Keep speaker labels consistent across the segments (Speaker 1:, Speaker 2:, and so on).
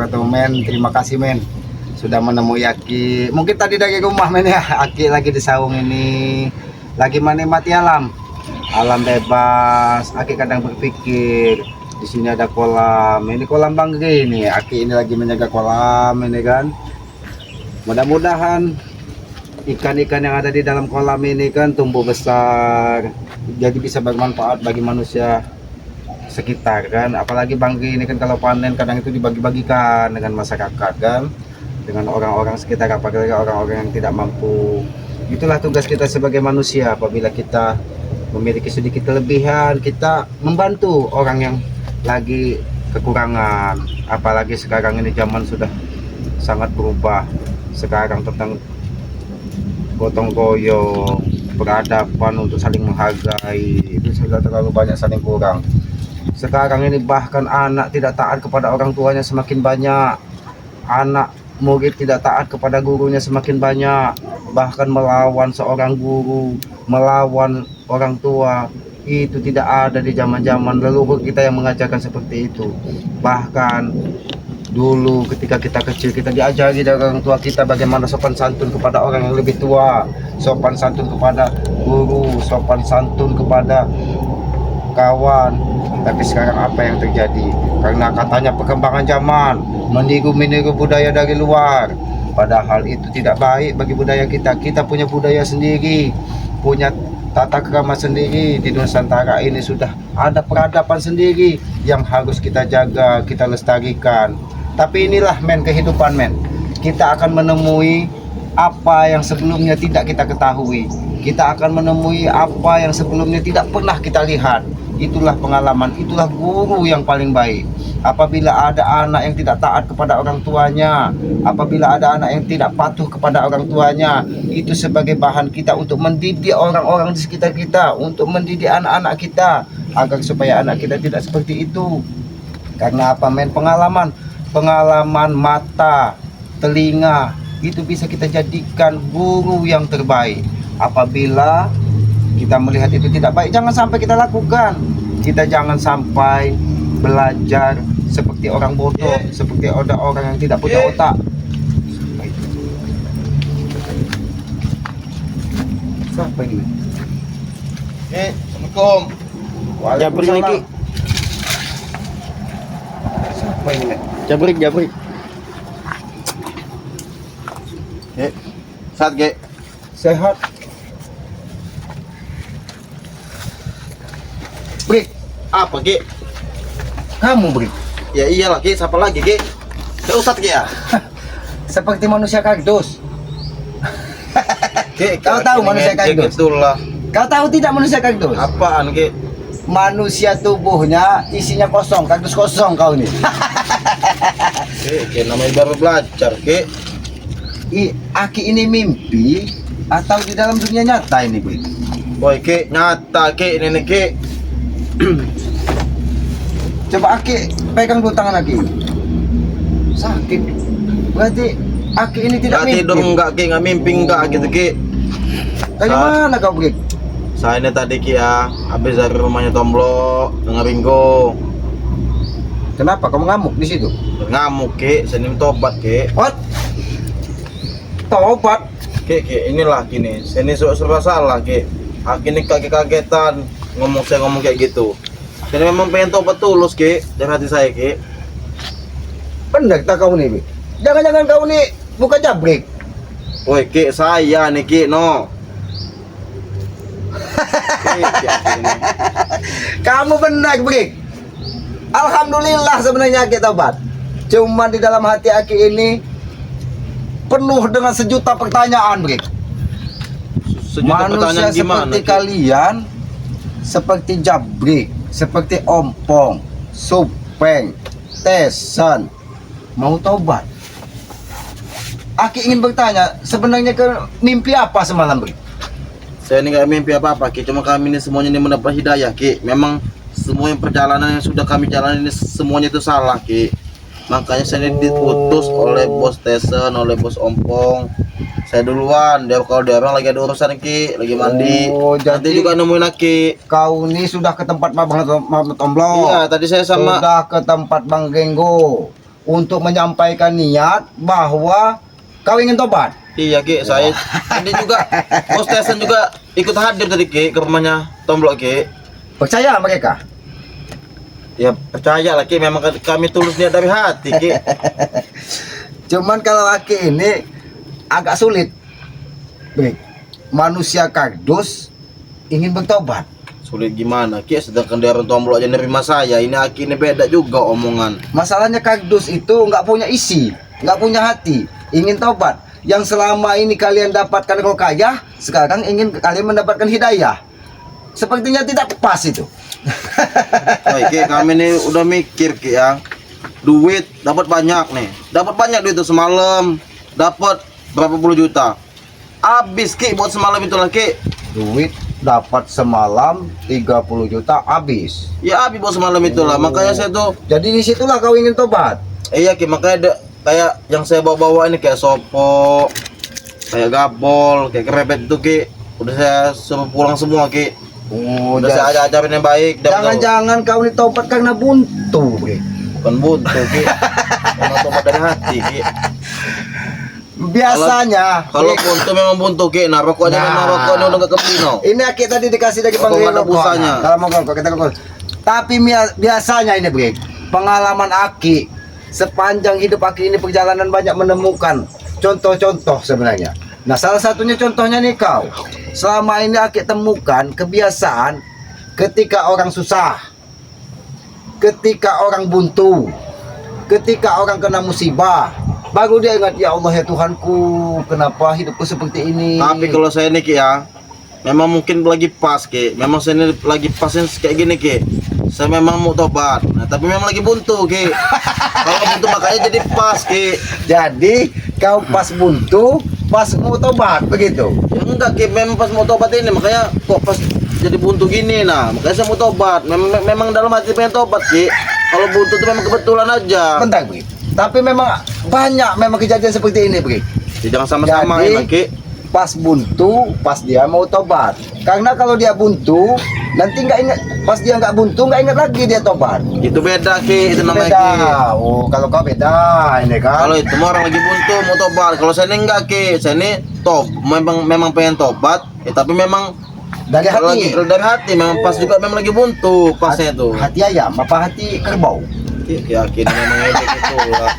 Speaker 1: wabarakatuh men. Terima kasih men sudah menemui Aki. Mungkin tadi dari rumah men ya. Aki lagi di saung ini, lagi menikmati alam bebas. Aki kadang berpikir di sini ada kolam. Ini kolam Bangge ini. Aki ini lagi menjaga kolam ini kan. Mudah-mudahan ikan-ikan yang ada di dalam kolam ini kan tumbuh besar, jadi bisa bermanfaat bagi manusia sekitar kan. Apalagi Bangge ini kan kalau panen kadang itu dibagi-bagikan dengan masyarakat kan, dengan orang-orang sekitar, apalagi orang-orang yang tidak mampu. Itulah tugas kita sebagai manusia. Apabila kita memiliki sedikit kelebihan, kita membantu orang yang lagi kekurangan. Apalagi sekarang ini zaman sudah sangat berubah. Sekarang tentang gotong royong, peradaban untuk saling menghargai itu sudah terlalu banyak, saling kurang. Sekarang ini bahkan anak tidak taat kepada orang tuanya semakin banyak, anak murid tidak taat kepada gurunya semakin banyak, bahkan melawan seorang guru, melawan orang tua. Itu tidak ada di zaman-zaman leluhur kita yang mengajarkan seperti itu. Bahkan dulu ketika kita kecil, kita diajari dari orang tua kita bagaimana sopan santun kepada orang yang lebih tua, sopan santun kepada guru, sopan santun kepada kawan. Tapi sekarang apa yang terjadi? Karena katanya perkembangan zaman, meniru budaya dari luar, padahal itu tidak baik bagi budaya kita. Kita punya budaya sendiri, punya tata krama sendiri. Di Nusantara ini sudah ada peradaban sendiri yang harus kita jaga, kita lestarikan. Tapi inilah men, kehidupan men. Kita akan menemui apa yang sebelumnya tidak kita ketahui. Kita akan menemui apa yang sebelumnya tidak pernah kita lihat. Itulah pengalaman, itulah guru yang paling baik. Apabila ada anak yang tidak taat kepada orang tuanya, apabila ada anak yang tidak patuh kepada orang tuanya, itu sebagai bahan kita untuk mendidik orang-orang di sekitar kita, untuk mendidik anak-anak kita, agar supaya anak kita tidak seperti itu. Karena apa men? Pengalaman mata, telinga itu bisa kita jadikan guru yang terbaik. Apabila kita melihat itu tidak baik, jangan sampai kita lakukan. Kita jangan sampai belajar seperti orang bodoh, seperti orang yang tidak punya otak. Siapa ini?
Speaker 2: Assalamualaikum.
Speaker 1: Waalaikumsalam. Siapa ini?
Speaker 2: Jabrik. Saat Ge.
Speaker 1: Sehat.
Speaker 2: Brik. Apa Ge?
Speaker 1: Kamu Brik.
Speaker 2: Ya iyalah Ge, siapa lagi Ge? Udah Ustadz Ge ya?
Speaker 1: Seperti manusia kardus.
Speaker 2: Ge,
Speaker 1: Kau tahu manusia kardus?
Speaker 2: Itulah.
Speaker 1: Kau tahu tidak manusia kardus?
Speaker 2: Apaan Ge?
Speaker 1: Manusia tubuhnya isinya kosong, kardus kosong kau nih.
Speaker 2: Ge, namanya baru belajar Ge.
Speaker 1: Aki ini mimpi atau di dalam dunia nyata ini Brik?
Speaker 2: Boy Ge, nyata Ge, ini nih Ge.
Speaker 1: Coba Aki pegang dulu tangan Aki. Sakit. Berarti Aki ini tidak
Speaker 2: Nggak
Speaker 1: mimpi.
Speaker 2: tidur enggak Ge, nggak mimpi enggak gitu Ge.
Speaker 1: Dari mana kau Brik?
Speaker 2: Saya ini tadi Ki ya, habis dari rumahnya Tomblo dengan Ringo.
Speaker 1: Kenapa kamu ngamuk di situ?
Speaker 2: Ngamuk Ki, saya ini tobat Ki.
Speaker 1: What? Tobat?
Speaker 2: Ki, inilah gini, saya ini serba salah Ki. Aki ini kaget-kagetan saya ngomong kayak gitu. Saya memang pengen tobat tulus Ki, dari hati saya Ki.
Speaker 1: Benar tak kau nih Brik? Jangan-jangan kau nih bukan jabrik.
Speaker 2: Woi Ki, saya nih Ki, no. Ki, ini.
Speaker 1: Kamu benar Brik. Alhamdulillah sebenarnya Aki tobat. Cuma di dalam hati Aki ini penuh dengan sejuta pertanyaan Brik.
Speaker 2: Sejuta
Speaker 1: Manusia
Speaker 2: pertanyaan gimana
Speaker 1: seperti
Speaker 2: Ki?
Speaker 1: kalian, seperti Jabrik, seperti Ompong, Supeng, Tesan, mau tobat. Aki ingin bertanya, sebenarnya ke mimpi apa semalam Brik?
Speaker 2: Saya ini nggak mimpi apa-apa Ki, cuma kami ini semuanya ini mendapat hidayah Ki. Memang semua yang perjalanan yang sudah kami jalani ini semuanya itu salah Ki. Makanya saya ini diputus oleh bos Tesan, oleh bos Ompong. Saya duluan, kalau dia orang lagi ada urusan Ki, lagi mandi.
Speaker 1: Oh,
Speaker 2: Nanti
Speaker 1: jadi
Speaker 2: juga nemuin Ki.
Speaker 1: kau ini sudah ke tempat Bang Tomblo.
Speaker 2: Iya, tadi saya sama
Speaker 1: Sudah ke tempat Bang Genggo. untuk menyampaikan niat bahwa kau ingin tobat.
Speaker 2: Iya Ki, saya ini juga Bos Tesen juga ikut hadir tadi Ki ke rumahnya Tomblok Ki.
Speaker 1: Percaya mereka?
Speaker 2: Ya percaya lah Ki, memang kami tulus niat dari hati Ki.
Speaker 1: Cuman kalau Aki ini agak sulit. Baik. Manusia kardus ingin bertobat.
Speaker 2: Sulit gimana Ki, sedangkan dari orang Tomblok aja nerima saya, ini Aki ini beda juga omongan.
Speaker 1: Masalahnya kardus itu nggak punya isi, nggak punya hati, ingin tobat. Yang selama ini kalian dapatkan rokayah, sekarang ingin kalian mendapatkan hidayah. Sepertinya tidak pas itu.
Speaker 2: Baik Ki, kami ini udah mikir Ki ya. Duit dapat banyak nih. Dapat banyak duit itu semalam. Dapat berapa puluh juta. Habis Ki buat semalam itu lah Ki.
Speaker 1: Duit dapat semalam 30 juta habis.
Speaker 2: Ya habis buat semalam itulah. Makanya saya tuh
Speaker 1: Jadi disitulah kau ingin tobat.
Speaker 2: iya Ki, makanya kayak yang saya bawa-bawa ini kayak sopo, kayak gabol, kayak kerebet itu Ki. Udah saya suruh pulang semua Ki.
Speaker 1: Oh,
Speaker 2: Udah saya ajarin yang baik.
Speaker 1: jangan-jangan kau ini tobat karena buntu, Bre.
Speaker 2: Bukan buntu Ki. Memang tobat dari hati Ki.
Speaker 1: Biasanya
Speaker 2: Kalau buntu memang buntu Ki. Nah rokoknya
Speaker 1: Nah.
Speaker 2: memang rokoknya udah gak kepino.
Speaker 1: ini Aki tadi dikasih lagi
Speaker 2: Rokok
Speaker 1: panggil
Speaker 2: nggak ada
Speaker 1: rokok.
Speaker 2: busanya.
Speaker 1: Nah, kalau mau rokok kita rokok. Tapi biasanya ini, Bre, pengalaman Aki sepanjang hidup Aki ini perjalanan banyak menemukan contoh-contoh sebenarnya. Nah, salah satunya contohnya nih kau. Selama ini Aki temukan kebiasaan ketika orang susah, ketika orang buntu, ketika orang kena musibah, baru dia ingat, ya Allah ya Tuhanku, kenapa hidupku seperti ini?
Speaker 2: Tapi kalau saya nih Ki ya, memang mungkin lagi pas Ki. Memang saya ini lagi pasnya kayak gini Ki. Saya memang mau tobat. Nah, tapi memang lagi buntu Ki. Kalau buntu makanya jadi pas Ki.
Speaker 1: Jadi kau pas buntu, pas mau tobat begitu.
Speaker 2: Ya enggak Ki, memang pas mau tobat ini makanya kok pas jadi buntu gini. Nah, makanya saya mau tobat. Memang dalam hati pengen tobat Ki. Kalau buntu itu memang kebetulan aja.
Speaker 1: Bentar, Bri. Tapi memang banyak memang kejadian seperti ini, Bri.
Speaker 2: Ya, jangan sama-sama
Speaker 1: Jadi,
Speaker 2: ya Ki.
Speaker 1: pas buntu, pas dia mau tobat. Karena kalau dia buntu, nanti nggak ingat. Pas dia nggak buntu, nggak ingat lagi dia tobat.
Speaker 2: Itu beda Ki, itu namanya
Speaker 1: Beda.
Speaker 2: Ki.
Speaker 1: Oh, kalau kau beda ini kan.
Speaker 2: Kalau itu mau orang lagi buntu mau tobat. Kalau saya ini enggak Ki. Saya ini memang pengen tobat, tapi memang
Speaker 1: Dari hati.
Speaker 2: dari hati memang pas juga memang lagi buntu pasnya tuh.
Speaker 1: Hati ayam apa hati kerbau?
Speaker 2: Yakin memang itu lah.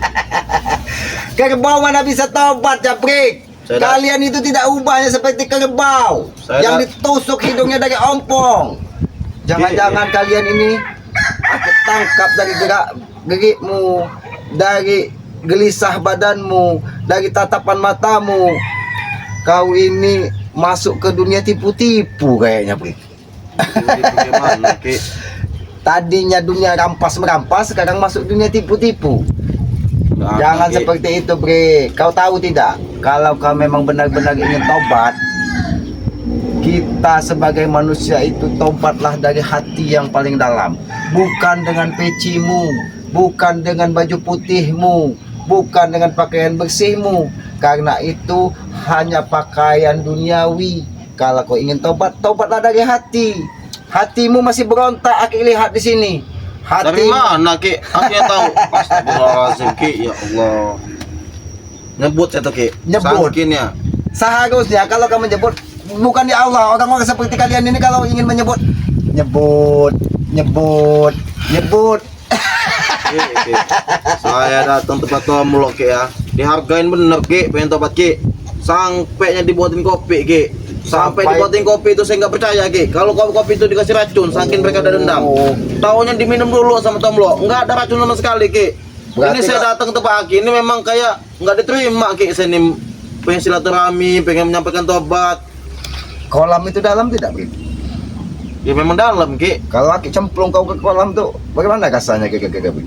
Speaker 1: Kerbau mana bisa tobat ya, Bri?
Speaker 2: Saya
Speaker 1: Kalian itu tidak ubahnya seperti kerbau
Speaker 2: Saya
Speaker 1: yang ditusuk hidungnya dari ompong. Jangan-jangan kalian ini aku tangkap dari gerakmu, dari gelisah badanmu, dari tatapan matamu. Kau ini masuk ke dunia tipu-tipu kayaknya, Bri.
Speaker 2: Gimana Ki?
Speaker 1: Tadinya dunia rampas-merampas, sekarang masuk dunia tipu-tipu.
Speaker 2: Nggak ada,
Speaker 1: Jangan
Speaker 2: Ki.
Speaker 1: seperti itu, Bre. Kau tahu tidak? Kalau kau memang benar-benar ingin tobat, kita sebagai manusia itu tobatlah dari hati yang paling dalam. Bukan dengan pecimu, bukan dengan baju putihmu, bukan dengan pakaian bersihmu. Karena itu hanya pakaian duniawi. Kalau kau ingin tobat, tobatlah dari hati. Hatimu masih berontak, Aki lihat di sini.
Speaker 2: Dari mana Ki? Akhirnya tahu. Astagfirullahaladzim Ki, ya Allah. Nyebut saya tuh Ki.
Speaker 1: Nyebut.
Speaker 2: Saking ya.
Speaker 1: Seharusnya kalau kamu menyebut, bukan di Allah, orang-orang seperti kalian ini kalau ingin menyebut, nyebut.
Speaker 2: Ki, Ki. Saya datang tempat Tomblok Ki ya. Dihargain bener Ki, pengen tobat Ki. Sampainya dibuatin kopi Ki. Sampai dibuatin kopi itu saya nggak percaya Ki. Kalau kopi itu dikasih racun, saking mereka ada dendam. Taunya diminum dulu sama Tomblok, nggak ada racun sama sekali Ki.
Speaker 1: Berarti
Speaker 2: Ini saya datang ke tempat Ki, ini memang kayak nggak diterima Ki. Saya ini pengen silaturahmi, pengen menyampaikan tobat.
Speaker 1: Kolam itu dalam tidak, Bri?
Speaker 2: Ya memang dalam Ki.
Speaker 1: Kalau Aki cemplung kau ke kolam tuh, bagaimana rasanya Bri?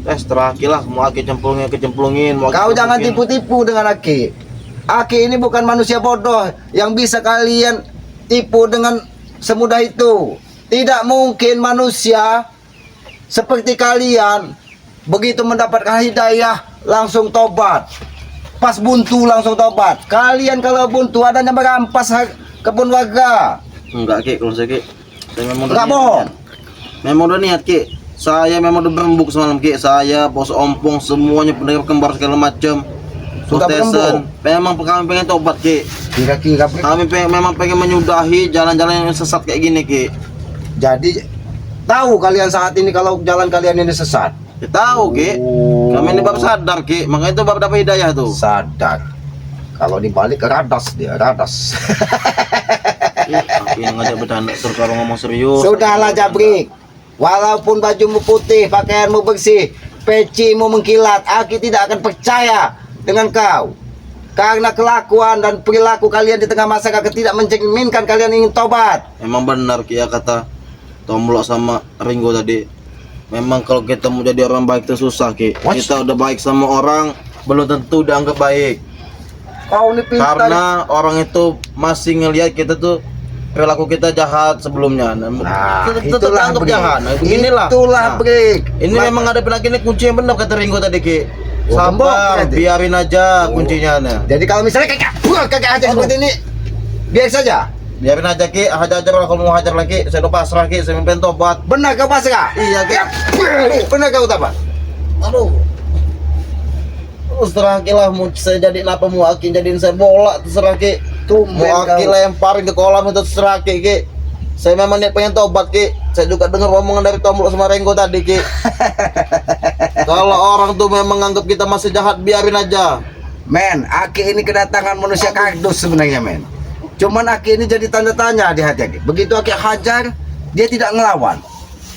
Speaker 2: Setelah Ki lah, mau Ki kecemplungin, mau
Speaker 1: Kau
Speaker 2: Aki
Speaker 1: jangan
Speaker 2: masukin.
Speaker 1: tipu-tipu dengan Aki. Aki ini bukan manusia bodoh yang bisa kalian tipu dengan semudah itu. Tidak mungkin manusia seperti kalian begitu mendapatkan hidayah langsung tobat. Pas buntu langsung tobat. Kalian kalau buntu adanya merampas kebun warga.
Speaker 2: Enggak Ki, kalau saya Ki. Saya memang
Speaker 1: Enggak
Speaker 2: niat.
Speaker 1: bohong.
Speaker 2: Memang udah niat Ki. Saya memang udah berembuk semalam Ki. Saya, Bos Ompong, semuanya pendengar kembar segala macam.
Speaker 1: Sudah
Speaker 2: Station, memang kami pengen tobat Ki.
Speaker 1: Kira-kira Brik.
Speaker 2: Kami memang pengen menyudahi jalan-jalan yang sesat kayak gini Ki.
Speaker 1: Jadi tahu kalian saat ini kalau jalan kalian ini sesat.
Speaker 2: Ya, tahu Ki.
Speaker 1: Oh.
Speaker 2: Kami ini bab sadar Ki. Makanya itu bab dapat hidayah tuh.
Speaker 1: Sadar. Kalau dibalik radas dia, radas.
Speaker 2: Aki yang ngajak bercanda terus kalau ngomong serius.
Speaker 1: Sudahlah Jabrik. Walaupun bajumu putih, pakaianmu bersih, pecimu mengkilat, Aki tidak akan percaya dengan kau. Karena kelakuan dan perilaku kalian di tengah masyarakat tidak mencerminkan kalian ingin tobat.
Speaker 2: Memang benar Ki ya kata Tomlok sama Ringo tadi. Memang kalau kita mau jadi orang baik itu susah Ki.
Speaker 1: What?
Speaker 2: Kita udah baik sama orang belum tentu dianggap baik.
Speaker 1: Kau ini pintar.
Speaker 2: Karena orang itu masih ngelihat kita tuh perilaku kita jahat sebelumnya.
Speaker 1: Nah,
Speaker 2: Kita tetap
Speaker 1: itulah
Speaker 2: anggap
Speaker 1: Brik.
Speaker 2: jahat. Nah, beginilah.
Speaker 1: Itulah
Speaker 2: Nah,
Speaker 1: Brik.
Speaker 2: ini memang ada penyakit ini kunci yang benar kata Ringo tadi Ki.
Speaker 1: Oh, gembok
Speaker 2: Sabar,
Speaker 1: berarti.
Speaker 2: biarin aja
Speaker 1: Oh.
Speaker 2: kuncinya. Nah.
Speaker 1: Jadi kalau misalnya kakak aja seperti ini, biar saja.
Speaker 2: Biarin aja Ki, hajar lah kalau mau hajar lagi. Saya udah pasrah Ki, saya pengen tobat.
Speaker 1: Benar kau pasrah?
Speaker 2: Iya Ki.
Speaker 1: Benar kau tobat?
Speaker 2: Aduh. Terserah Ki lah, mau saya jadiin apa, mau Aki jadiin saya bola, terserah Ki.
Speaker 1: Tumben
Speaker 2: Mau Aki
Speaker 1: kau.
Speaker 2: lemparin ke kolam itu terserah Ki. Saya memang niat pengen tobat Ki. Saya juga dengar omongan dari Tomlok sama Renggo tadi Ki. Kalau orang tuh memang anggap kita masih jahat, biarin aja.
Speaker 1: Men, Aki ini kedatangan manusia kardus sebenarnya men. Cuman Aki ini jadi tanda tanya di hati Aki. Begitu Aki hajar, dia tidak ngelawan.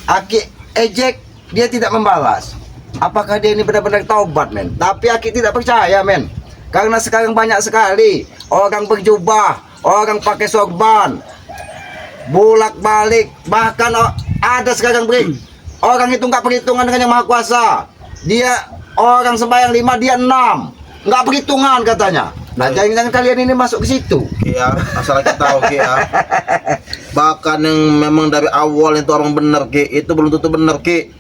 Speaker 1: Aki ejek, dia tidak membalas. Apakah dia ini benar-benar taubat men? Tapi Aki tidak percaya men. Karena sekarang banyak sekali orang berjubah, orang pakai sorban, bolak-balik, bahkan ada sekarang Brik. Orang itu nggak perhitungan dengan yang maha kuasa. Dia orang sembahyang 5, dia 6. Nggak perhitungan katanya. Nah, jangan-jangan kalian ini masuk ke situ.
Speaker 2: Ki ya, asal kita tahu Ki ya. Bahkan yang memang dari awal itu orang benar Ki, itu belum tentu benar Ki.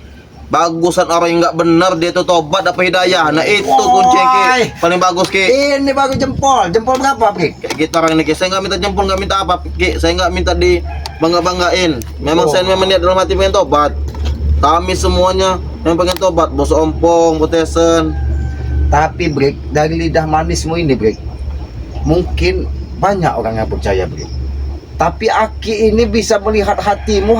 Speaker 2: Bagusan orang yang nggak benar dia itu tobat dapat hidayah. Nah itu kunci Ki,
Speaker 1: Woi.
Speaker 2: paling bagus Ki.
Speaker 1: Ini baru jempol. Jempol berapa, Brik?
Speaker 2: Kayak gitu orang ini Ki, saya nggak minta jempol, nggak minta apa Ki, saya nggak minta di banggain. Memang saya memang niat dalam hati pengen tobat. Kami semuanya yang pengen tobat, Bos Ompong, Botesen.
Speaker 1: Tapi Brik, dari lidah manismu ini Brik, mungkin banyak orang yang percaya Brik. Tapi Aki ini bisa melihat hatimu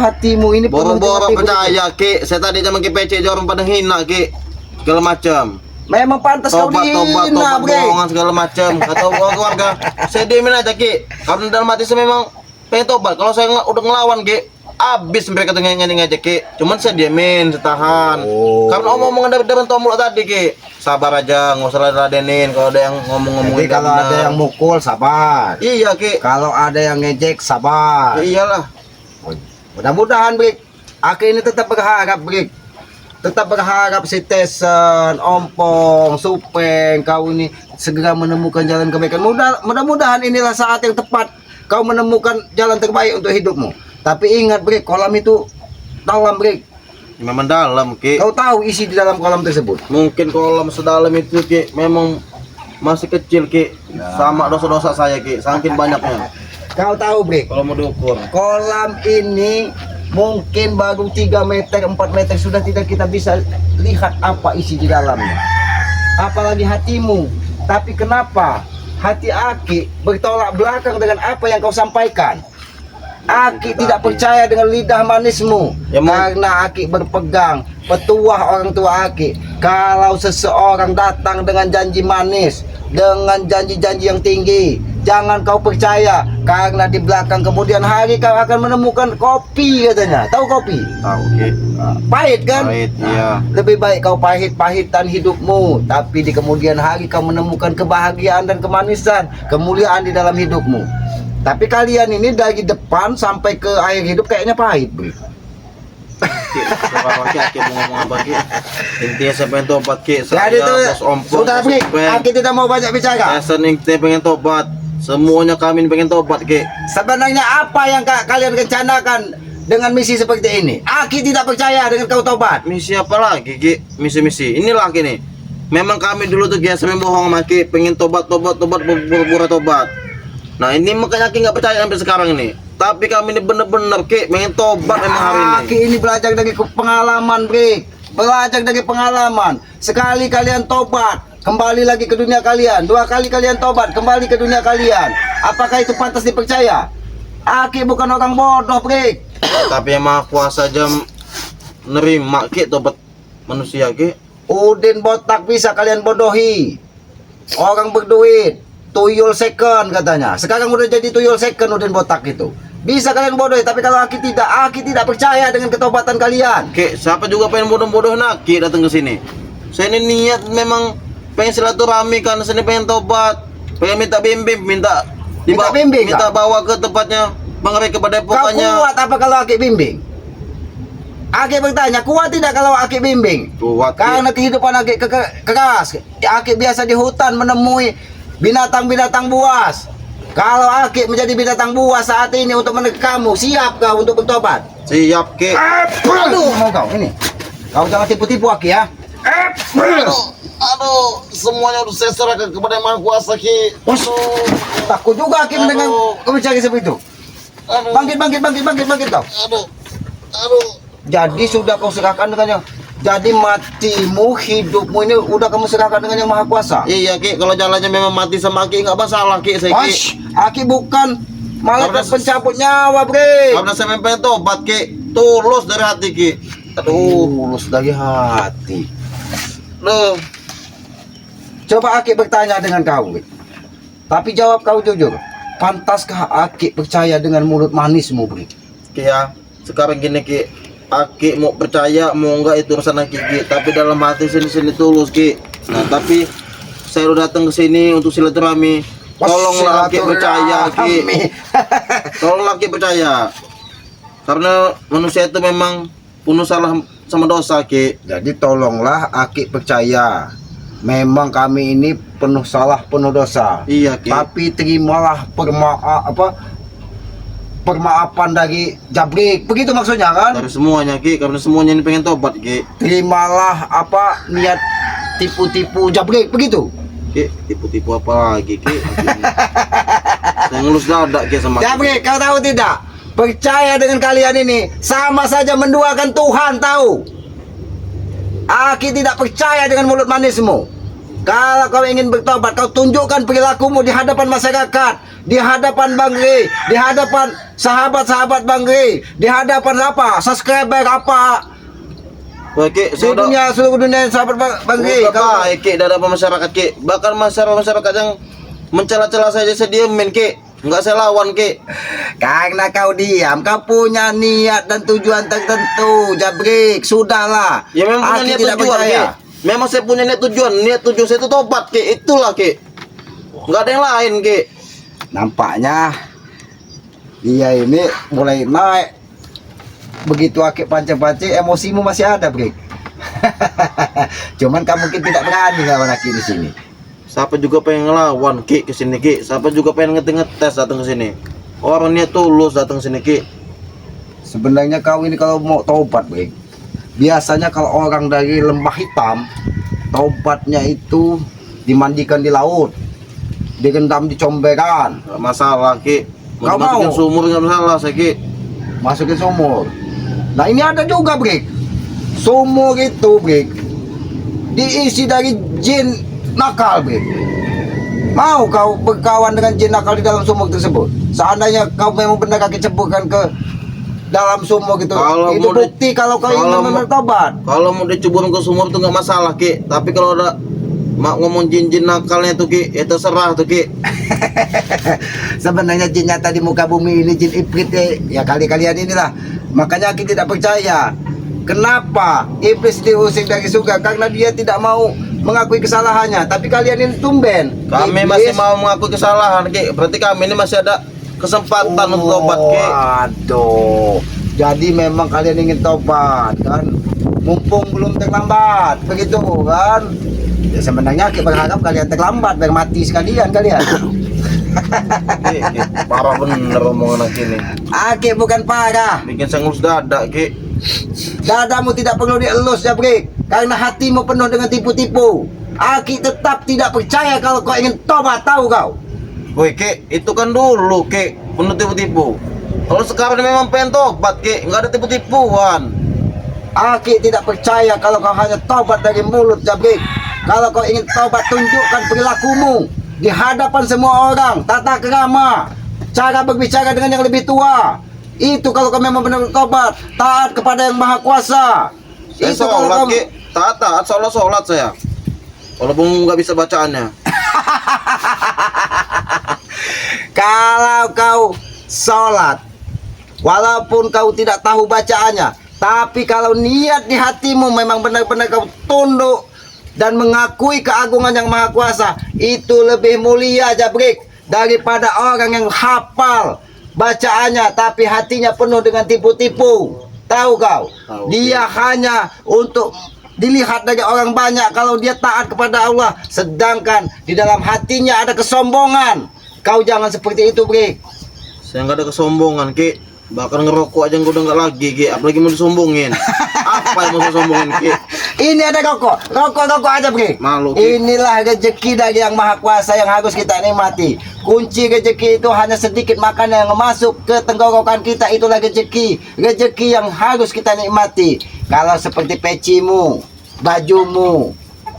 Speaker 1: ini penuh dengan
Speaker 2: Borong-borong
Speaker 1: hati, Brik.
Speaker 2: percaya Ki, saya tadi sama Ki PC orang pada hina Ki, segala macam.
Speaker 1: Memang pantas kau
Speaker 2: Tobat,
Speaker 1: dihina, Brik.
Speaker 2: bohongan segala macam. Kata warga, saya diemin aja Ki, karena dalam hati saya memang pengen tobat. Kalau saya udah ngelawan Ki, abis mereka tuh ngejek Ki. Cuman saya diemin, saya tahan.
Speaker 1: Oh.
Speaker 2: Karena omong-omongan dari Tomlok tadi Ki, sabar aja, nggak usah ladenin. Kalau ada yang ngomong-ngomongin
Speaker 1: Jadi kalau
Speaker 2: nggak
Speaker 1: ada
Speaker 2: benar.
Speaker 1: yang mukul sabar.
Speaker 2: Iya Ki,
Speaker 1: Kalau ada yang ngejek sabar.
Speaker 2: ya iyalah.
Speaker 1: Mudah-mudahan Brik, Aki ini tetap berharap Brik. Tetap berharap si Tesen, Ompong, Supeng, kau ini segera menemukan jalan kebaikan. Mudah-mudahan inilah saat yang tepat kau menemukan jalan terbaik untuk hidupmu. Tapi ingat Brik, kolam itu dalam Brik.
Speaker 2: Memang dalam Ki.
Speaker 1: Kau tahu isi di dalam kolam tersebut.
Speaker 2: Mungkin kolam sedalam itu Ki, memang masih kecil Ki. Sama dosa-dosa saya Ki, saking banyaknya.
Speaker 1: Kau tahu Brik,
Speaker 2: Kalau mau diukur.
Speaker 1: kolam ini mungkin baru 3 meter, 4 meter sudah tidak kita bisa lihat apa isi di dalamnya. Apalagi hatimu. Tapi kenapa hati Aki bertolak belakang dengan apa yang kau sampaikan? Aki tidak percaya dengan lidah manismu.
Speaker 2: Ya, Mau.
Speaker 1: Karena Aki berpegang petuah orang tua Aki. Kalau seseorang datang dengan janji manis, dengan janji-janji yang tinggi, jangan kau percaya. Karena di belakang kemudian hari kau akan menemukan kopi katanya. Tahu kopi?
Speaker 2: Tahu Ki.
Speaker 1: Pahit kan?
Speaker 2: Pahit, iya.
Speaker 1: Lebih baik kau pahit-pahitan hidupmu, tapi di kemudian hari kau menemukan kebahagiaan dan kemanisan, kemuliaan di dalam hidupmu. Tapi kalian ini dari depan sampai ke akhir hidup kayaknya pahit, Bri.
Speaker 2: Ki, sekarang Ki mau ngomong apa Ki? Intinya saya pengen tobat Ki.
Speaker 1: Jadi itu
Speaker 2: Bos Ompong,
Speaker 1: sudah, Bri. Aki tidak mau banyak bicara.
Speaker 2: Saya intinya pengen tobat. Semuanya kami pengen tobat Ki.
Speaker 1: Sebenarnya apa yang kalian rencanakan dengan misi seperti ini? Aki tidak percaya dengan kau tobat.
Speaker 2: Misi apa lagi Ki? Misi-misi. Inilah Ki nih. Memang kami dulu tuh biasa bohong sama Ki, pengen tobat, pura-pura tobat. Nah ini makanya Ki nggak percaya sampai sekarang ini. Tapi kami ini bener-bener Ki, pengen tobat memang hari ini.
Speaker 1: Aki ini belajar dari pengalaman, Brik. Belajar dari pengalaman. Sekali kalian tobat, kembali lagi ke dunia kalian. 2 kali kalian tobat, kembali ke dunia kalian. Apakah itu pantas dipercaya? Aki bukan orang bodoh, Brik.
Speaker 2: Tapi yang Maha Kuasa aja nerima Ki tobat manusia Ki.
Speaker 1: Udin botak bisa kalian bodohi. Orang berduit, tuyul second katanya. Sekarang udah jadi tuyul second Udin botak itu. Bisa kalian bodohi, tapi kalau Aki tidak percaya dengan ketobatan kalian.
Speaker 2: Ki, siapa juga pengen bodoh-bodoh nak Ki datang ke sini. Saya ini niat memang pengen silaturahmi kan, saya ini pengen tobat, pengen minta bimbing, minta
Speaker 1: bimbing,
Speaker 2: minta bawa ke tempatnya Bang Ray kepada
Speaker 1: Kau
Speaker 2: pokoknya.
Speaker 1: kuat apa kalau Aki bimbing? Aki bertanya, kuat tidak kalau Aki bimbing?
Speaker 2: Kuat Ki.
Speaker 1: Karena kehidupan Aki keras. Aki biasa di hutan menemui binatang-binatang buas. Kalau Aki menjadi binatang buas saat ini untuk menekanmu, siap kau untuk bertobat?
Speaker 2: Siap Ki.
Speaker 1: Aduh, mau kau ini. Kau jangan tipu-tipu Aki ya.
Speaker 2: Aduh, semuanya udah saya serahkan kepada Yang Maha Kuasa Ki.
Speaker 1: Takut juga Aki mendengar kau bicara seperti itu. Bangkit kau.
Speaker 2: Aduh.
Speaker 1: Jadi sudah kau serahkan dengannya. Jadi matimu, hidupmu ini udah kamu serahkan dengan Yang Maha Kuasa.
Speaker 2: Iya Ki, kalau jalannya memang mati sama Ki nggak masalah Ki, saya Ki.
Speaker 1: Aki bukan malaikat
Speaker 2: Karena-
Speaker 1: pencabut nyawa, Bre.
Speaker 2: Karena saya memang pengen tobat Ki, tulus dari hati Ki.
Speaker 1: Tulus dari hati.
Speaker 2: Duh.
Speaker 1: Coba Aki bertanya dengan kau, Bre. Tapi jawab kau jujur. Pantaskah Aki percaya dengan mulut manismu, Bre?
Speaker 2: Ki ya, sekarang gini Ki, Aki mau percaya mau enggak itu urusan Aki Ki, tapi dalam hati sini tulus Ki. Nah tapi saya udah datang ke sini untuk silaturahmi. Tolonglah Aki percaya Ki. Tolonglah Aki percaya. Karena manusia itu memang penuh salah sama dosa Ki.
Speaker 1: Jadi tolonglah Aki percaya. Memang kami ini penuh salah, penuh dosa.
Speaker 2: Iya Ki.
Speaker 1: Tapi terimalah permaafan dari Jabrik. Begitu maksudnya kan?
Speaker 2: Dari semuanya Ki, karena semuanya ini pengen tobat Ki.
Speaker 1: Terimalah niat tipu-tipu Jabrik. Begitu.
Speaker 2: Ki, tipu-tipu apa lagi Ki? Saya ngelus dada Ki sama Ki.
Speaker 1: Jabrik, kau tahu tidak? Percaya dengan kalian ini sama saja menduakan Tuhan, tahu? Aki tidak percaya dengan mulut manismu. Kalau kau ingin bertobat, kau tunjukkan perilakumu di hadapan masyarakat, di hadapan Bang Ray, di hadapan sahabat-sahabat Bang Ray, di hadapan apa? Subscriber apa?
Speaker 2: Wah Ki,
Speaker 1: Di
Speaker 2: saya udah
Speaker 1: seluruh dunia sahabat Bang Ray.
Speaker 2: udah baik Ki dari masyarakat Ki. Bahkan masyarakat yang mencela-cela saya diemin Ki. Enggak saya lawan Ki.
Speaker 1: Karena kau diam, kau punya niat dan tujuan tertentu, Jabrik. Sudahlah.
Speaker 2: Ya memang punya
Speaker 1: Aki
Speaker 2: niat
Speaker 1: tidak
Speaker 2: tujuan Ki.
Speaker 1: percaya.
Speaker 2: Memang saya punya niat tujuan saya itu tobat Ki. Itulah Ki. Enggak ada yang lain Ki.
Speaker 1: Nampaknya dia ini mulai naik. Begitu Aki pancing-pancing, emosimu masih ada, Brik. Cuman kamu mungkin tidak berani lawan Aki di sini.
Speaker 2: Siapa juga pengen ngelawan Ki ke sini Ki. Siapa juga pengen ngetes datang ke sini. Orang niat tulus datang ke sini Ki.
Speaker 1: Sebenarnya kau ini kalau mau taubat, Brik, biasanya kalau orang dari lembah hitam, taubatnya itu dimandikan di laut, direndam di comberan,
Speaker 2: Enggak masalah Ki.
Speaker 1: Kau
Speaker 2: Masukin
Speaker 1: mau?
Speaker 2: sumur enggak masalah saya Ki.
Speaker 1: masukin sumur. Nah ini ada juga, Brik. Sumur itu, Brik, diisi dari jin nakal, Brik. Mau kau berkawan dengan jin nakal di dalam sumur tersebut? Seandainya kau memang benar kaki ceburkan ke dalam sumur gitu,
Speaker 2: Kalau
Speaker 1: itu
Speaker 2: mau di-
Speaker 1: bukti kalau kau
Speaker 2: kalau
Speaker 1: ingin
Speaker 2: mau-
Speaker 1: bertobat.
Speaker 2: Kalau mau dicuburin ke sumur itu nggak masalah Ki. Tapi kalau ada mak ngomong jin-jin nakalnya tuh Ki, ya terserah tuh Ki.
Speaker 1: Sebenarnya jin nyata di muka bumi ini jin iblis ya kalian inilah. Makanya kita tidak percaya. Kenapa iblis diusir dari surga? Karena dia tidak mau mengakui kesalahannya. Tapi kalian ini tumben.
Speaker 2: Kami
Speaker 1: Iblis-
Speaker 2: masih mau mengakui kesalahan Ki. Berarti kami ini masih ada kesempatan untuk tobat Ki.
Speaker 1: Aduh. Jadi memang kalian ingin tobat kan? Mumpung belum terlambat, begitu kan? Ya sebenarnya kita berharap kalian terlambat biar mati sekalian kalian.
Speaker 2: Ki, parah bener omongan Ki ini.
Speaker 1: Aki bukan parah.
Speaker 2: Bikin saya ngelus dada Ki.
Speaker 1: Dadamu tidak perlu dielus ya, Brik. Karena hatimu penuh dengan tipu-tipu. Aki tetap tidak percaya kalau kau ingin tobat, tahu kau?
Speaker 2: Woi Ki, itu kan dulu Ki, penuh tipu-tipu. Kalau sekarang ini memang pengen tobat Ki, nggak ada tipu-tipuan.
Speaker 1: Aki tidak percaya kalau kau hanya taubat dari mulut, Jabrik. Kalau kau ingin taubat, tunjukkan perilakumu di hadapan semua orang, tata kerama, cara berbicara dengan yang lebih tua. Itu kalau kau memang benar taubat, taat kepada yang maha kuasa.
Speaker 2: Saya
Speaker 1: Itu kalau
Speaker 2: sholat
Speaker 1: kau...
Speaker 2: Ki, taat sholat saya. Walaupun nggak bisa bacaannya.
Speaker 1: Kalau kau sholat, walaupun kau tidak tahu bacaannya, tapi kalau niat di hatimu memang benar-benar kau tunduk dan mengakui keagungan yang maha kuasa, itu lebih mulia, Jabrik, daripada orang yang hafal bacaannya tapi hatinya penuh dengan tipu-tipu. Tahu kau?
Speaker 2: Tahu.
Speaker 1: Dia hanya untuk dilihat dari orang banyak kalau dia taat kepada Allah, sedangkan di dalam hatinya ada kesombongan. Kau jangan seperti itu, Brik.
Speaker 2: Saya nggak ada kesombongan Ki. Bahkan ngerokok aja udah nggak lagi Ki. Apalagi mau disombongin. Apa yang mau saya sombongin Ki?
Speaker 1: Ini ada rokok aja, Brik.
Speaker 2: Malu Ki.
Speaker 1: Inilah rezeki dari yang maha kuasa yang harus kita nikmati. Kunci rezeki itu hanya sedikit makanan yang masuk ke tenggorokan kita, itulah rezeki yang harus kita nikmati. Kalau seperti pecimu, bajumu,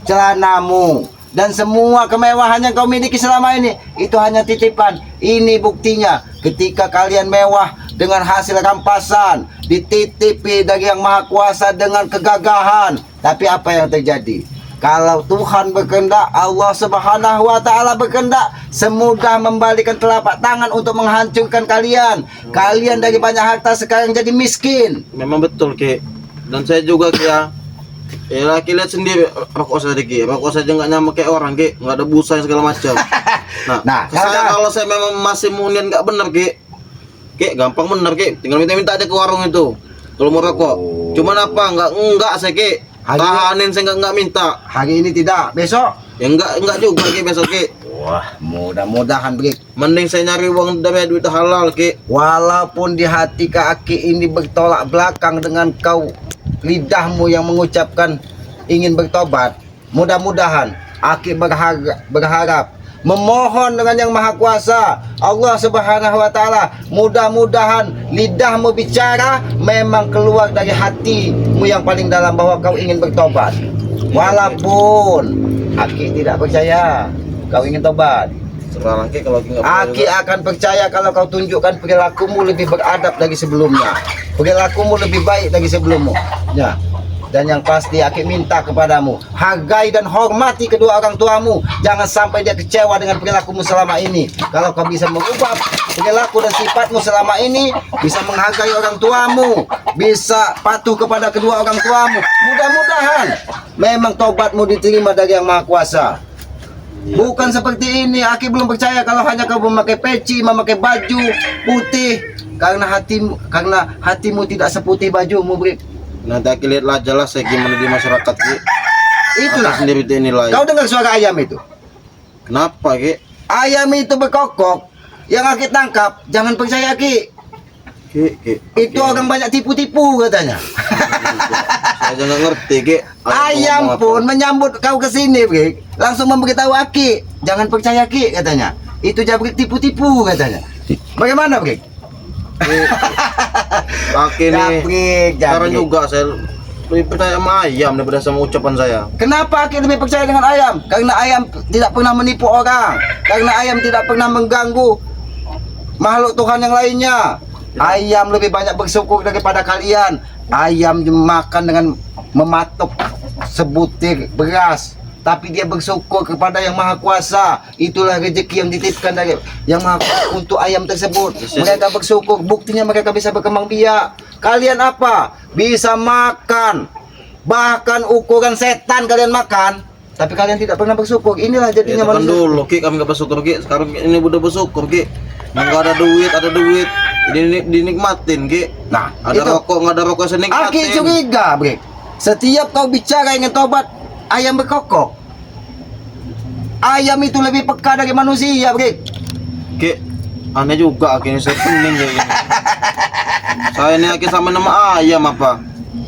Speaker 1: celanamu, dan semua kemewahan yang kau miliki selama ini, itu hanya titipan. Ini buktinya, ketika kalian mewah dengan hasil rampasan, dititipi dari yang maha kuasa dengan kegagahan. Tapi apa yang terjadi? Kalau Tuhan berkehendak, Allah Subhanahu wa Ta'ala berkehendak, semudah membalikan telapak tangan untuk menghancurkan kalian. Kalian dari banyak harta sekarang jadi miskin.
Speaker 2: Memang betul Ki. Dan saya juga Ki ya. Ki lihat sendiri rokok saya Ki. Rokok saya nggak nyamuk kayak orang Ki. Nggak ada busa yang segala macam. Nah, kalau saya memang masih mau niat nggak benar Ki, gampang benar Ki. Tinggal minta aja ke warung itu. Kalau mau rokok. Cuman apa? Enggak saya Ki. Tahanin saya nggak minta.
Speaker 1: Hari ini tidak, besok?
Speaker 2: Ya enggak juga Ki besok Ki.
Speaker 1: Wah, mudah-mudahan, Brik.
Speaker 2: Mending saya nyari uang dari duit halal Ki.
Speaker 1: Walaupun di hati Aki ini bertolak belakang dengan kau, lidahmu yang mengucapkan ingin bertobat, mudah-mudahan Aki berharap memohon dengan yang maha kuasa Allah Subhanahu wa Ta'ala, mudah-mudahan lidahmu bicara memang keluar dari hatimu yang paling dalam bahwa kau ingin bertobat. Walaupun Aki tidak percaya kau ingin tobat,
Speaker 2: Serah Ki kalau Ki nggak
Speaker 1: Aki akan percaya kalau kau tunjukkan perilakumu lebih beradab dari sebelumnya, perilakumu lebih baik dari sebelumnya. Ya. Dan yang pasti Aki minta kepadamu, hargai dan hormati kedua orang tuamu. Jangan sampai dia kecewa dengan perilakumu selama ini. Kalau kau bisa mengubah perilaku dan sifatmu selama ini, bisa menghargai orang tuamu, bisa patuh kepada kedua orang tuamu, mudah-mudahan memang tobatmu diterima dari yang maha kuasa. Bukan seperti ini. Aki belum percaya kalau hanya kau memakai peci, memakai baju putih karena hatimu tidak seputih bajumu, Brik.
Speaker 2: Nanti Aki lihatlah jelas saya gimana di masyarakat Ki.
Speaker 1: Itulah.
Speaker 2: Aki sendiri dinilai.
Speaker 1: Kau dengar suara ayam itu?
Speaker 2: Kenapa Ki?
Speaker 1: Ayam itu berkokok. Yang Aki tangkap, jangan percaya Ki.
Speaker 2: Ki.
Speaker 1: Itu orang banyak tipu-tipu katanya.
Speaker 2: Saya aja nggak ngerti Ki.
Speaker 1: Ayam pun menyambut kau ke sini, Brik. Langsung memberitahu Aki, jangan percaya Ki katanya. Itu Jabrik tipu-tipu katanya. Bagaimana, Brik?
Speaker 2: Aki nih. Sekarang juga saya lebih percaya sama ayam daripada sama ucapan saya.
Speaker 1: Kenapa Aki lebih percaya dengan ayam? Karena ayam tidak pernah menipu orang. Karena ayam tidak pernah mengganggu makhluk Tuhan yang lainnya. Ayam lebih banyak bersyukur daripada kalian. Ayam makan dengan mematok sebutir beras, tapi dia bersyukur kepada yang maha kuasa. Itulah rezeki yang dititipkan dari yang maha kuasa untuk ayam tersebut. Mereka bersyukur, buktinya mereka bisa berkembang biak. Kalian apa? Bisa makan, bahkan ukuran setan kalian makan, tapi kalian tidak pernah bersyukur. Inilah jadinya
Speaker 2: Kan dulu Ki kami nggak bersyukur Ki. Sekarang ini udah bersyukur Ki. Nggak ada duit. Ini dinikmatin Ki.
Speaker 1: Nah,
Speaker 2: ada
Speaker 1: itu.
Speaker 2: rokok, nggak ada rokok saya nikmatin.
Speaker 1: Aki curiga, Brik. Setiap kau bicara ingin tobat, ayam berkokok. Ayam itu lebih peka dari manusia, Brik.
Speaker 2: Ki, aneh juga Aki ini saya pening kayak gini. Saya ini Aki sama nama ayam apa?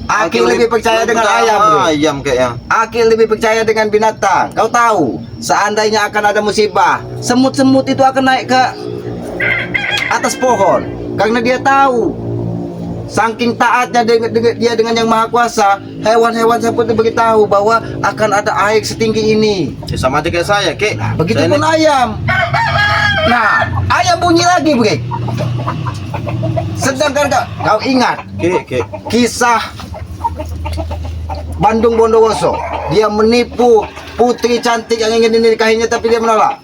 Speaker 1: Aki lebih percaya dengan ayam, Bro.
Speaker 2: Ayam kayaknya.
Speaker 1: Aki lebih percaya dengan binatang. Kau tahu, seandainya akan ada musibah, semut-semut itu akan naik ke atas pohon. Karena dia tahu saking taatnya dia dengan yang maha kuasa, hewan-hewan seperti beritahu bahwa akan ada air setinggi ini.
Speaker 2: Ya, sama aja kayak saya, Ki.
Speaker 1: Begitupun ayam. Nah, ayam bunyi lagi, Bre. Sedangkan kau ingat
Speaker 2: Ki.
Speaker 1: kisah Bandung Bondowoso, dia menipu putri cantik yang ingin dinikahinya tapi dia menolak.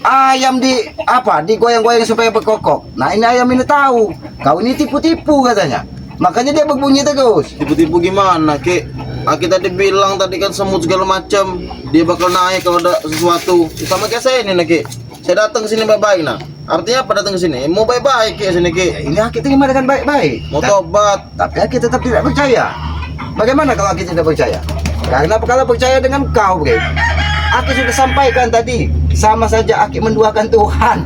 Speaker 1: Ayam digoyang-goyang supaya berkokok. Nah, ini ayam ini tahu kau ini tipu-tipu katanya, makanya dia berbunyi terus.
Speaker 2: Tipu-tipu gimana, Ki? Aki tadi bilang tadi kan semut segala macam, dia bakal naik kalau ada sesuatu. Sama kayak saya ini, Ki. Saya datang ke sini baik-baik, nah. Artinya apa datang ke sini? Mau baik-baik Ki sini, Ki.
Speaker 1: Ya, ini Aki terima dengan baik-baik.
Speaker 2: Mau tobat.
Speaker 1: Tapi Aki tetap tidak percaya. Bagaimana kalau Aki tidak percaya? Karena kalau percaya dengan kau, Bre, Aki sudah sampaikan tadi, sama saja Aki menduakan Tuhan.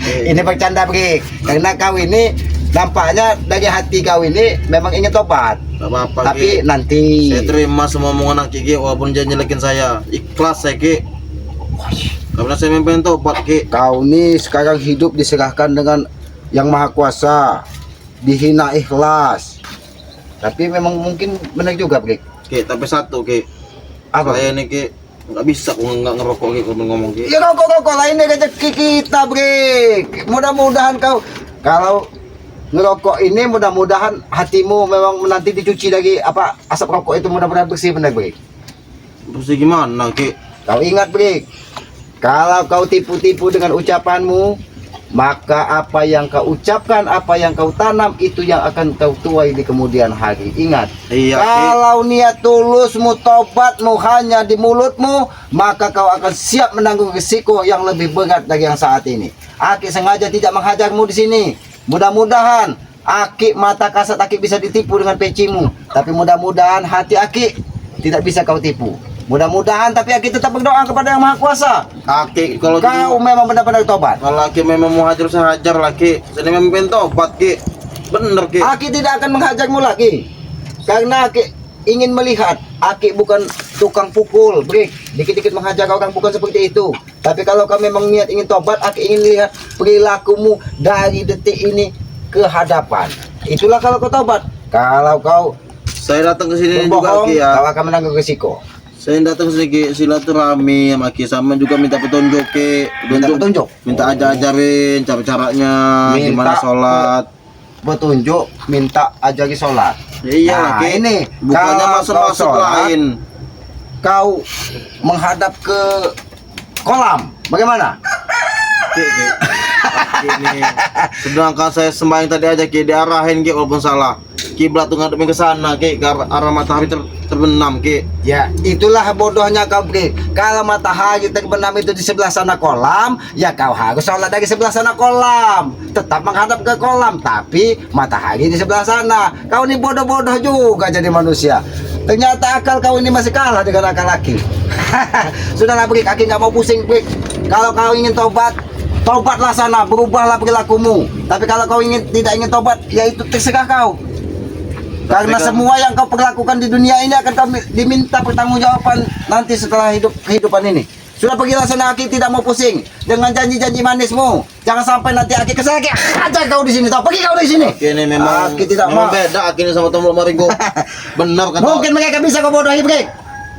Speaker 1: Ini bercanda, Bre. Karena kau ini nampaknya dari hati kau ini memang ingin tobat.
Speaker 2: Gak apa-apa,
Speaker 1: Tapi
Speaker 2: Ki.
Speaker 1: nanti
Speaker 2: Saya terima semua omongan Aki, Ki, walaupun dia nyelekin saya. Ikhlas saya, Ki. Karena saya memang pengen tobat, Ki.
Speaker 1: kau ini sekarang hidup diserahkan dengan yang maha kuasa, dihina ikhlas. Tapi memang mungkin benar juga, Bre.
Speaker 2: Ki, tapi satu, Ki.
Speaker 1: Apa?
Speaker 2: Saya ini, Ki, nggak bisa kok nggak ngerokok, Ki, kalau ngomong, Ki.
Speaker 1: Ya rokok-rokok lainnya rezeki kita, Bre. Mudah-mudahan kalau ngerokok ini mudah-mudahan hatimu memang nanti dicuci dari asap rokok itu, mudah-mudahan bersih benar, Bre.
Speaker 2: Terus gimana, Ki?
Speaker 1: Kau ingat, Bre, kalau kau tipu-tipu dengan ucapanmu, maka apa yang kau ucapkan, apa yang kau tanam, itu yang akan kau tuai di kemudian hari. Ingat,
Speaker 2: Iya, Ki.
Speaker 1: kalau niat tulusmu, tobatmu hanya di mulutmu, maka kau akan siap menanggung risiko yang lebih berat dari yang saat ini. Aki sengaja tidak menghajarmu di sini. Mudah-mudahan Aki mata kasat Aki bisa ditipu dengan pecimu, tapi mudah-mudahan hati Aki tidak bisa kau tipu. Mudah-mudahan, tapi Aki tetap berdoa kepada yang maha kuasa.
Speaker 2: Aki, kalau
Speaker 1: Kau memang benar-benar tobat.
Speaker 2: kalau Aki memang mau hajar, saya hajar lah, Ki. Saya memang pengen tobat, Ki. Bener, Ki.
Speaker 1: Aki tidak akan menghajarmu lagi, karena Aki ingin melihat. Aki bukan tukang pukul, Bre. Dikit-dikit menghajar orang, bukan seperti itu. Tapi kalau kau memang niat ingin tobat, Aki ingin lihat perilakumu dari detik ini ke hadapan. Itulah kalau kau tobat. Kalau kau
Speaker 2: Saya datang ke sini juga,
Speaker 1: berbohong,
Speaker 2: Ki, ya.
Speaker 1: kau akan menanggung risiko.
Speaker 2: Saya datang ke sini, Ki, silaturahmi sama Ki, sama juga minta petunjuk, Ki.
Speaker 1: Minta petunjuk?
Speaker 2: Minta ajarin cara-caranya,
Speaker 1: Minta
Speaker 2: gimana sholat.
Speaker 1: Petunjuk, minta ajari sholat.
Speaker 2: Iya,
Speaker 1: Nah,
Speaker 2: Ki.
Speaker 1: ini
Speaker 2: Bukannya
Speaker 1: kalau
Speaker 2: masuk-masuk
Speaker 1: kau sholat,
Speaker 2: lain.
Speaker 1: Kau menghadap ke kolam, bagaimana?
Speaker 2: Ki. Ini sedangkan saya sembahyang tadi aja, Ki, diarahin, Ki, walaupun salah. Kiblat tuh ngadepin ke sana, Ki, ke arah matahari terbenam, Ki.
Speaker 1: Ya, itulah bodohnya kau, Bre. Kalau matahari terbenam itu di sebelah sana kolam, ya kau harus sholat dari sebelah sana kolam. Tetap menghadap ke kolam, tapi matahari di sebelah sana. Kau ini bodoh-bodoh juga jadi manusia. Ternyata akal kau ini masih kalah dengan akal Aki. Sudahlah, Bre, Aki nggak mau pusing, Bre. Kalau kau ingin tobat, tobatlah sana, berubahlah perilakumu. Tapi kalau kau tidak ingin tobat, ya itu terserah kau. Karena
Speaker 2: kan-
Speaker 1: semua yang kau perlakukan di dunia ini akan kau diminta pertanggungjawaban nanti setelah kehidupan ini. Sudah pergilah sana, Aki tidak mau pusing dengan janji-janji manismu. Jangan sampai nanti Aki kesal, Aki ajar kau di sini. Tahu, pergi kau di sini.
Speaker 2: Aki ini memang
Speaker 1: Aki tidak
Speaker 2: memang
Speaker 1: mau.
Speaker 2: beda, Aki ini sama Tombol Maringo. Benar kata.
Speaker 1: Mungkin mereka bisa kau bodohi, Bre.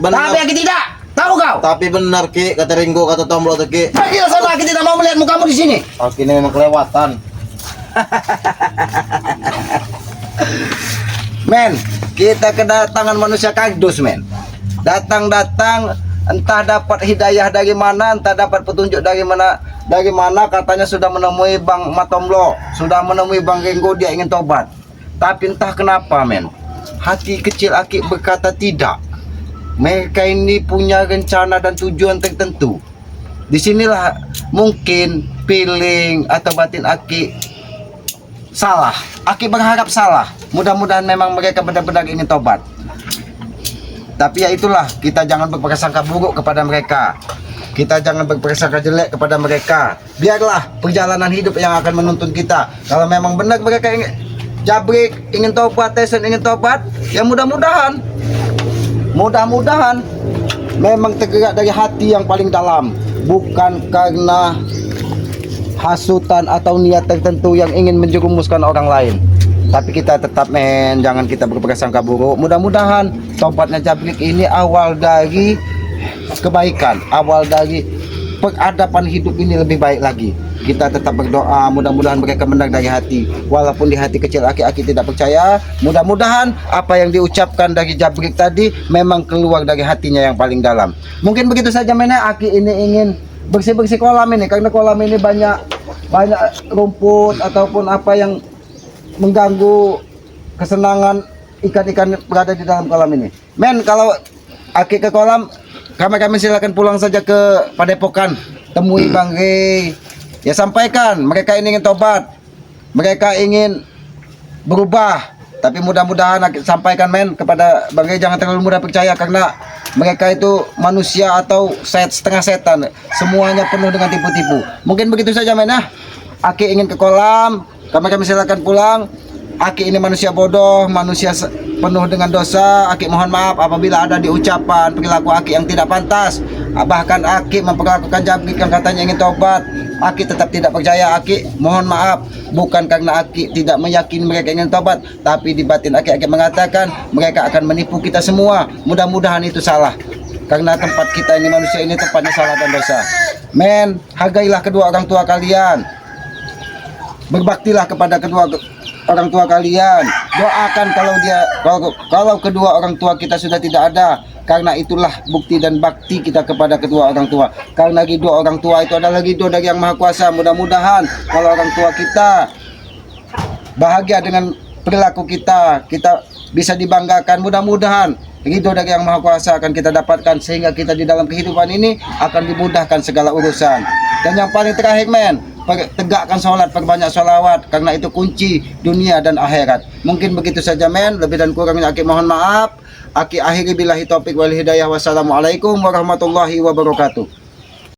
Speaker 2: Benar.
Speaker 1: Tapi Aki tidak. Tahu kau?
Speaker 2: Tapi benar, Ki, kata Ringo, kata Tombol atau Ki.
Speaker 1: Pergilah sana, Aki tidak mau melihat mukamu di sini.
Speaker 2: Aki ini memang kelewatan.
Speaker 1: Men, kita kedatangan manusia kardus, men. Datang-datang entah dapat hidayah dari mana, entah dapat petunjuk dari mana katanya sudah menemui Bang Matomlo, sudah menemui Bang Ringo, dia ingin tobat. Tapi entah kenapa, men, hati kecil Aki berkata tidak. Mereka ini punya rencana dan tujuan tertentu. Disinilah mungkin feeling atau batin Aki salah. Aki berharap salah. Mudah-mudahan memang mereka benar-benar ingin tobat. Tapi ya itulah, kita jangan berprasangka buruk kepada mereka. Kita jangan berprasangka jelek kepada mereka. Biarlah perjalanan hidup yang akan menuntun kita. Kalau memang benar mereka ingin Jabrik ingin tobat, Tyson ingin tobat, ya mudah-mudahan memang tergerak dari hati yang paling dalam, bukan karena hasutan atau niat tertentu yang ingin menjerumuskan orang lain. Tapi kita tetap men, jangan kita berprasangka buruk. Mudah-mudahan tobatnya Jabrik ini awal dari kebaikan, awal dari peradaban hidup ini lebih baik lagi. Kita tetap berdoa, mudah-mudahan mereka menang dari hati. Walaupun di hati kecil aki-aki tidak percaya, mudah-mudahan apa yang diucapkan dari Jabrik tadi memang keluar dari hatinya yang paling dalam. Mungkin begitu saja men, aki ini ingin bersih-bersih kolam ini, karena kolam ini banyak rumput ataupun apa yang mengganggu kesenangan ikan-ikan berada di dalam kolam ini. Men, kalau aki ke kolam, kami silakan pulang saja ke Padepokan, temui Bang Rey. Ya sampaikan, mereka ini ingin tobat, mereka ingin berubah. Tapi mudah-mudahan sampaikan men kepada Bang Rey, jangan terlalu mudah percaya karena mereka itu manusia atau setengah setan. Semuanya penuh dengan tipu-tipu. Mungkin begitu saja men ya. Aki ingin ke kolam, kami silakan pulang. Aki ini manusia bodoh, manusia penuh dengan dosa. Aki mohon maaf apabila ada di ucapan perilaku Aki yang tidak pantas. Bahkan Aki memperlakukan Jabrik yang katanya ingin tobat. Aki tetap tidak percaya. Aki mohon maaf, bukan karena Aki tidak meyakini mereka ingin tobat, tapi di batin Aki mengatakan mereka akan menipu kita semua. Mudah-mudahan itu salah, karena tempat kita ini manusia ini tempatnya salah dan dosa. Men, hargailah kedua orang tua kalian, berbaktilah kepada kedua orang tua kalian, doakan kalau kedua orang tua kita sudah tidak ada, karena itulah bukti dan bakti kita kepada kedua orang tua. Karena ridho orang tua itu adalah ridho dari Yang Maha Kuasa. Mudah-mudahan kalau orang tua kita bahagia dengan perilaku kita, kita bisa dibanggakan. Mudah-mudahan ridho dari Yang Maha Kuasa akan kita dapatkan, sehingga kita di dalam kehidupan ini akan dimudahkan segala urusan. Dan yang paling terakhir men, tegakkan sholat, perbanyak sholawat, karena itu kunci dunia dan akhirat. Mungkin begitu saja men, lebih dan kurangnya Aki mohon maaf. Aki akhiri billahi taufik wal hidayah. Wassalamualaikum warahmatullahi wabarakatuh.